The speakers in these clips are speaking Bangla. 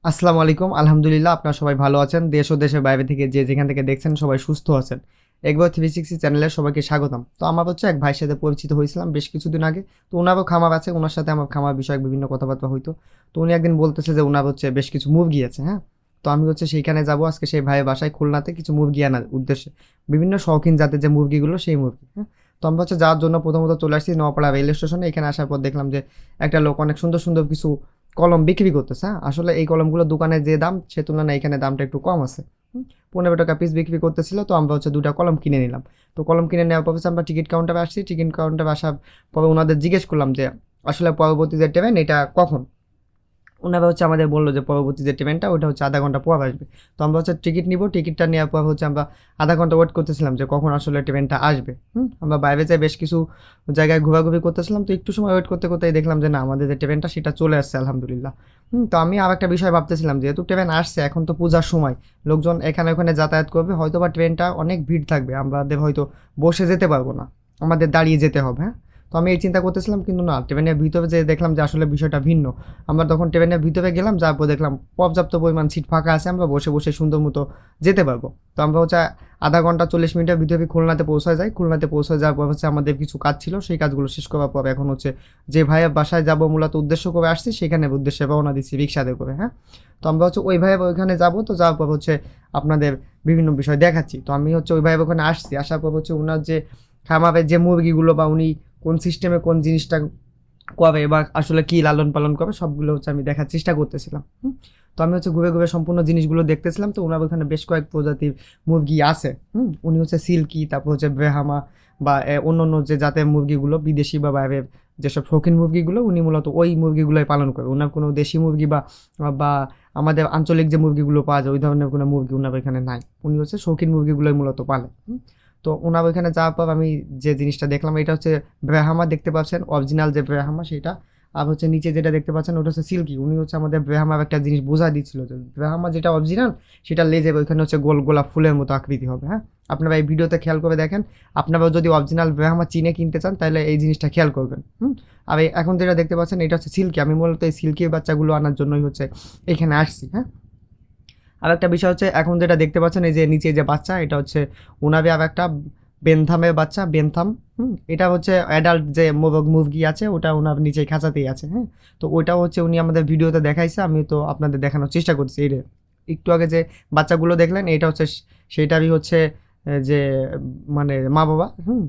আসসালামু আলাইকুম। আলহামদুলিল্লাহ আপনারা সবাই ভালো আছেন। দেশ ও দেশের বাইরে থেকে যে যেখান থেকে দেখছেন সবাই সুস্থ আছেন। এগো 360 চ্যানেলে সবাইকে স্বাগতম। তো আমার হচ্ছে এক ভাইয়ের সাথে পরিচিত হয়েছিলাম বেশ কিছুদিন আগে। তো উনারও খামার আছে। উনার সাথে আমার খামার বিষয়ক বিভিন্ন কথাবার্তা হইতো। তো উনি একদিন বলতেছে যে উনার হচ্ছে বেশ কিছু মুরগি আছে, হ্যাঁ? তো আমি হচ্ছে সেইখানে যাবো আজকে সেই ভাইয়ের বাসায় খুলনাতে কিছু মুরগি আনার উদ্দেশ্যে। বিভিন্ন শৌখিন জাতের যে মুরগিগুলো সেই মুরগি, হ্যাঁ? তো আমরা হচ্ছে যাওয়ার জন্য প্রথমত চলে আসছি নোয়াপাড়া রেল স্টেশনে। এখানে আসার পর দেখলাম যে একটা লোক অনেক সুন্দর, সুন্দর কিছু কলম বিক্রি করতেছে, হ্যাঁ? আসলে এই কলমগুলো দোকানে যে দাম সে তুলনায় এখানে দামটা একটু কম আছে। 15 টাকা পিস বিক্রি করতেছিল। তো আমরা হচ্ছে 2টা কলম কিনে নিলাম। তো কলম কিনে নেওয়ার পর হচ্ছে আমরা টিকিট কাউন্টারে আসছি। টিকিট কাউন্টারে আসার পরে ওনাদের জিজ্ঞেস করলাম যে আসলে পরবর্তী যে ট্রেন এটা কখন? ওনারা হচ্ছে আমাদের বললো যে পরবর্তী যে ট্রেনটা ওটা হচ্ছে আধা ঘন্টা পর আসবে। তো আমরা হচ্ছে টিকিট নিব। টিকিটটা নেওয়ার পর হচ্ছে আমরা আধা ঘন্টা ওয়েট করতেছিলাম যে কখন আসলে ট্রেনটা আসবে। আমরা বাইরে যাই বেশ কিছু জায়গায় ঘোরাঘুরি করতেছিলাম। তো একটু সময় ওয়েট করতে করতেই দেখলাম যে না, আমাদের যে ট্রেনটা সেটা চলে আসছে আলহামদুলিল্লাহ। তো আমি আর একটা বিষয় ভাবতেছিলাম, যেহেতু ট্রেন আসছে, এখন তো পূজার সময় লোকজন এখানে ওখানে যাতায়াত করবে, হয়তো বা ট্রেনটা অনেক ভিড় থাকবে, আমাদের হয়তো বসে যেতে পারবো না, আমাদের দাঁড়িয়ে যেতে হবে, হ্যাঁ? তো আমি এই চিন্তা করতেছিলাম, কিন্তু না, ট্রেনের ভিতরে যে দেখলাম যে আসলে বিষয়টা ভিন্ন। আমরা তখন ট্রেনের ভিতরে গেলাম, যাওয়ার পর দেখলাম পর্যাপ্ত পরিমাণ সিট ফাঁকা আছে, আমরা বসে বসে সুন্দর মতো যেতে পারবো। তো আমরা হচ্ছে আধা ঘন্টা 40 মিনিটের ভিতরে খুলনাতে পৌঁছায় যাই। খুলনাতে পৌঁছে যাওয়ার পর হচ্ছে আমাদের কিছু কাজ ছিল, সেই কাজগুলো শেষ করার পর এখন হচ্ছে যে ভাইয়ের বাসায় যাব মূলত উদ্দেশ্য করে আসছি, সেখানে উদ্দেশ্যে রওনা দিচ্ছি রিক্সাতে করে, হ্যাঁ? তো আমরা হচ্ছে ওই ভাইয়ের ওইখানে যাবো। তো যাওয়ার পর হচ্ছে আপনাদের বিভিন্ন বিষয় দেখাচ্ছি। তো আমি হচ্ছে ওই ভাইয়ের ওখানে আসছি, আসার পর হচ্ছে ওনার যে খামারের যে মুরগিগুলো বা উনি কোন সিস্টেমে কোন জিনিসটা কবে বা আসলে কি লালন পালন করবে সবগুলো হচ্ছে আমি দেখার চেষ্টা করতেছিলাম। তো আমি হচ্ছে ঘুরে ঘুরে সম্পূর্ণ জিনিসগুলো দেখতেছিলাম। তো ওনার ওখানে বেশ কয়েক প্রজাতির মুরগি আছে। উনি হচ্ছে সিল্কি, তারপর হচ্ছে ব্রাহ্মা বা অন্য অন্য যে জাতের মুরগিগুলো বিদেশি বা বাইরের যেসব শৌখিন মুরগিগুলো উনি মূলত ওই মুরগিগুলোই পালন করে। ওনার কোনো দেশি মুরগি বা বা আমাদের আঞ্চলিক যে মুরগিগুলো পাওয়া যায় ওই ধরনের কোনো মুরগি ওনার ওইখানে নাই। উনি হচ্ছে শৌখিন মুরগিগুলোই মূলত পালে। তো ওনার ওইখানে যাওয়ার পর আমি যে জিনিসটা দেখলাম এটা হচ্ছে ব্রাহ্মা, দেখতে পাচ্ছেন অরিজিনাল যে ব্রাহ্মা সেটা। আর হচ্ছে নিচে যেটা দেখতে পাচ্ছেন ওটা হচ্ছে সিল্কি। উনি হচ্ছে আমাদের ব্রাহ্মার একটা জিনিস বোঝা দিচ্ছিল যে ব্রাহ্মা যেটা অরিজিনাল সেটা লেজের ওইখানে হচ্ছে গোল গোলাপ ফুলের মতো আকৃতি হবে, হ্যাঁ? আপনারা এই ভিডিওতে খেয়াল করে দেখেন। আপনারাও যদি অরিজিনাল ব্রাহ্মা চিনে কিনতে চান তাহলে এই জিনিসটা খেয়াল করবেন। আর এখন যেটা দেখতে পাচ্ছেন এটা হচ্ছে সিল্কি। আমি মূলত এই সিল্কির বাচ্চাগুলো আনার জন্যই হচ্ছে এখানে আসছি, হ্যাঁ? আর একটা বিষয় হচ্ছে এখন যেটা দেখতে পাচ্ছেন এই যে নিচে যে বাচ্চা এটা হচ্ছে উনাবে আর একটা বেনথামের বাচ্চা, বেনথাম। এটা হচ্ছে অ্যাডাল্ট যে মুরগি আছে ওটা ওনার নিচে খাঁচাতেই আছে, হ্যাঁ? তো ওইটাও হচ্ছে উনি আমাদের ভিডিওতে দেখাইছে, আমি তো আপনাদের দেখানোর চেষ্টা করছি। এই একটু আগে যে বাচ্চাগুলো দেখলেন এটা হচ্ছে সেইটারই হচ্ছে যে মানে মা বাবা,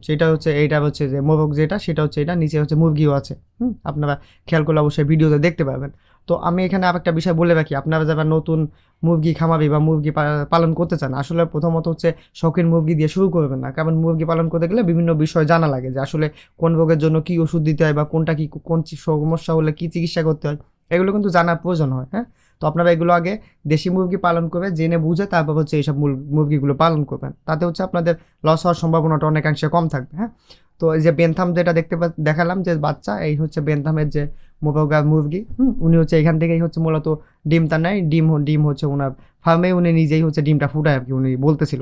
সেটা হচ্ছে এইটা হচ্ছে যে মোরগ যেটা সেটা হচ্ছে এটা, নিচে হচ্ছে মুরগিও আছে। আপনারা খেয়াল করলে অবশ্যই ভিডিওতে দেখতে পাবেন। তো আমি এখানে আর একটা বিষয় বলে রাখি, আপনারা যারা নতুন মুরগি খামারি বা মুরগি পালন করতে চান, আসলে প্রথমত হচ্ছে শৌখিন মুরগি দিয়ে শুরু করবেন না, কারণ মুরগি পালন করতে গেলে বিভিন্ন বিষয় জানা লাগে যে আসলে কোন রোগের জন্য কী ওষুধ দিতে হয় বা কোনটা কি কোন সমস্যা হলে কী চিকিৎসা করতে হয়, এগুলো কিন্তু জানার প্রয়োজন হয়, হ্যাঁ? তো আপনারা এগুলো আগে দেশি মুরগি পালন করে জেনে বুঝে তারপর হচ্ছে এইসব মুরগিগুলো পালন করবেন, তাতে হচ্ছে আপনাদের লস হওয়ার সম্ভাবনাটা অনেকাংশে কম থাকবে, হ্যাঁ? তো এই যে বেনথাম যেটা দেখালাম যে বাচ্চা, এই হচ্ছে বেনথামের যে মোরগা মুরগি। উনি হচ্ছে এখান থেকেই হচ্ছে মূলত ডিমটা নেয়। ডিম হচ্ছে ওনার ফার্মে উনি নিজেই হচ্ছে ডিমটা ফুটায় আর কি, উনি বলতেছিল।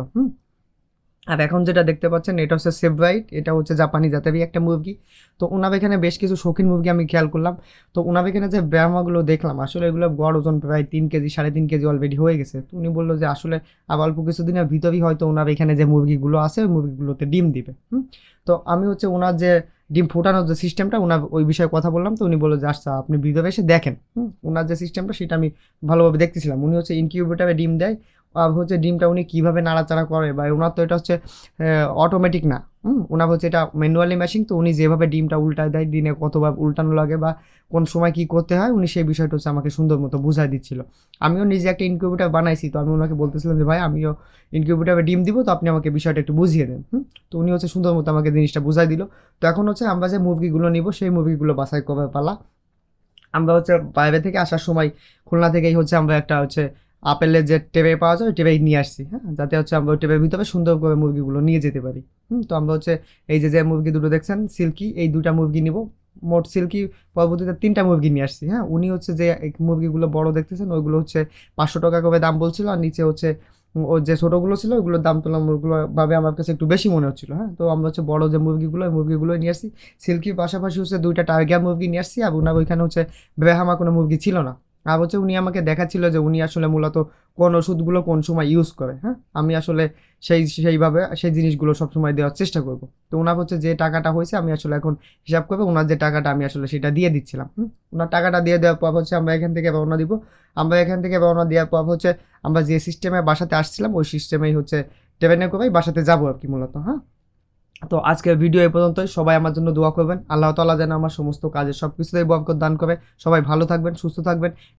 আর এখন যেটা দেখতে পাচ্ছেন এটা হচ্ছে সেব্রাইট, এটা হচ্ছে জাপানি জাতেরই একটা মুরগি। তো ওনার এখানে বেশ কিছু শৌখিন মুরগি আমি খেয়াল করলাম। তো ওনার এখানে যে ব্রাহ্মাগুলো দেখলাম আসলে এগুলো গড় ওজন প্রায় 3 কেজি 3.5 কেজি অলরেডি হয়ে গেছে। তো উনি বললো যে আসলে আবার অল্প কিছুদিনের ভিতরেই হয়তো ওনার এখানে যে মুরগিগুলো আছে ওই মুরগিগুলোতে ডিম দিবে। তো আমি হচ্ছে ওনার যে ডিম ফোটানোর যে সিস্টেমটা ওনার ওই বিষয়ে কথা বললাম। তো উনি বললো যে আচ্ছা আপনি ভিতরে এসে দেখেন। ওনার যে সিস্টেমটা সেটা আমি ভালোভাবে দেখতেছিলাম। উনি হচ্ছে ইনকিউবেটারে ডিম দেয়, আর হচ্ছে ডিমটা উনি কীভাবে নাড়াচাড়া করে বা ওনার তো এটা হচ্ছে অটোমেটিক না। ওনার হচ্ছে এটা ম্যানুয়ালি মেশিন। তো উনি যেভাবে ডিমটা উল্টায় দেয়, দিনে কতবার উল্টানো লাগে বা কোন সময় কী করতে হয় উনি সেই বিষয়টা হচ্ছে আমাকে সুন্দর মতো বুঝাই দিচ্ছিল। আমিও নিজে একটা ইনকিউবেটার বানাইছি। তো আমি ওনাকে বলতেছিলাম যে ভাই আমিও ইনকিউবেটারে ডিম দিব, তো আপনি আমাকে বিষয়টা একটু বুঝিয়ে দেন। তো উনি হচ্ছে সুন্দর মতো আমাকে জিনিসটা বুঝাই দিল। তো এখন হচ্ছে আমরা যে মুরগিগুলো নিব সেই মুরগিগুলো বাছাই করার পালা। আমরা হচ্ছে বাইরে থেকে আসার সময় খুলনা থেকেই হচ্ছে আমরা একটা হচ্ছে আপেলের যে ট্রে পাওয়া যায় ওই ট্রে নিয়ে আসছি, হ্যাঁ? যাতে হচ্ছে আমরা ওই ট্রের ভিতরে সুন্দর করে মুরগিগুলো নিয়ে যেতে পারি। তো আমরা হচ্ছে এই যে যে মুরগি দুটো দেখছেন সিল্কি, এই দুটা মুরগি নিব। মোট সিল্কি পরবর্তীতে 3টা মুরগি নিয়ে আসছি, হ্যাঁ? উনি হচ্ছে যে এই মুরগিগুলো বড় দেখতেছেন ওইগুলো হচ্ছে 500 টাকা করে দাম বলছিল, আর নিচে হচ্ছে ওর যে ছোটোগুলো ছিল ওইগুলোর দাম তুলনামূলকগুলো ভাবে আমার কাছে একটু বেশি মনে হচ্ছিলো, হ্যাঁ? তো আমরা হচ্ছে বড় যে মুরগিগুলো ওই মুরগিগুলো নিয়ে আসছি। সিল্কির পাশাপাশি হচ্ছে 2টা টার্গিয়া মুরগি নিয়ে আসছি, আর ওনার ওইখানে হচ্ছে ব্রাহ্মা কোনো মুরগি ছিল না। আর হচ্ছে উনি আমাকে দেখাচ্ছিল যে উনি আসলে মূলত কোন ওষুধগুলো কোন সময় ইউজ করে। হ্যাঁ, আমি আসলে সেইভাবে সেই জিনিসগুলো সবসময় দেওয়ার চেষ্টা করব। তো ওনার হচ্ছে যে টাকাটা হয়েছে আমি আসলে এখন হিসাব করবো, ওনার যে টাকাটা আমি আসলে সেটা দিয়ে দিচ্ছিলাম। ওনার টাকাটা দিয়ে দেওয়ার পর হচ্ছে আমরা এখান থেকে রওনা দিব। আমরা এখান থেকে রওনা দেওয়ার পর হচ্ছে আমরা যে সিস্টেমে বাসাতে আসছিলাম ওই সিস্টেমেই হচ্ছে ট্রেনে করেই বাসাতে যাবো আর কি মূলত। হ্যাঁ, তো আজকের ভিডিও এই পর্যন্তই। সবাই আমার জন্য দোয়া করবেন, আল্লাহ তাআলা যেন আমার সমস্ত কাজে সব কিছুতেই বরকত দান করে। সবাই ভালো থাকবেন, সুস্থ থাকবেন।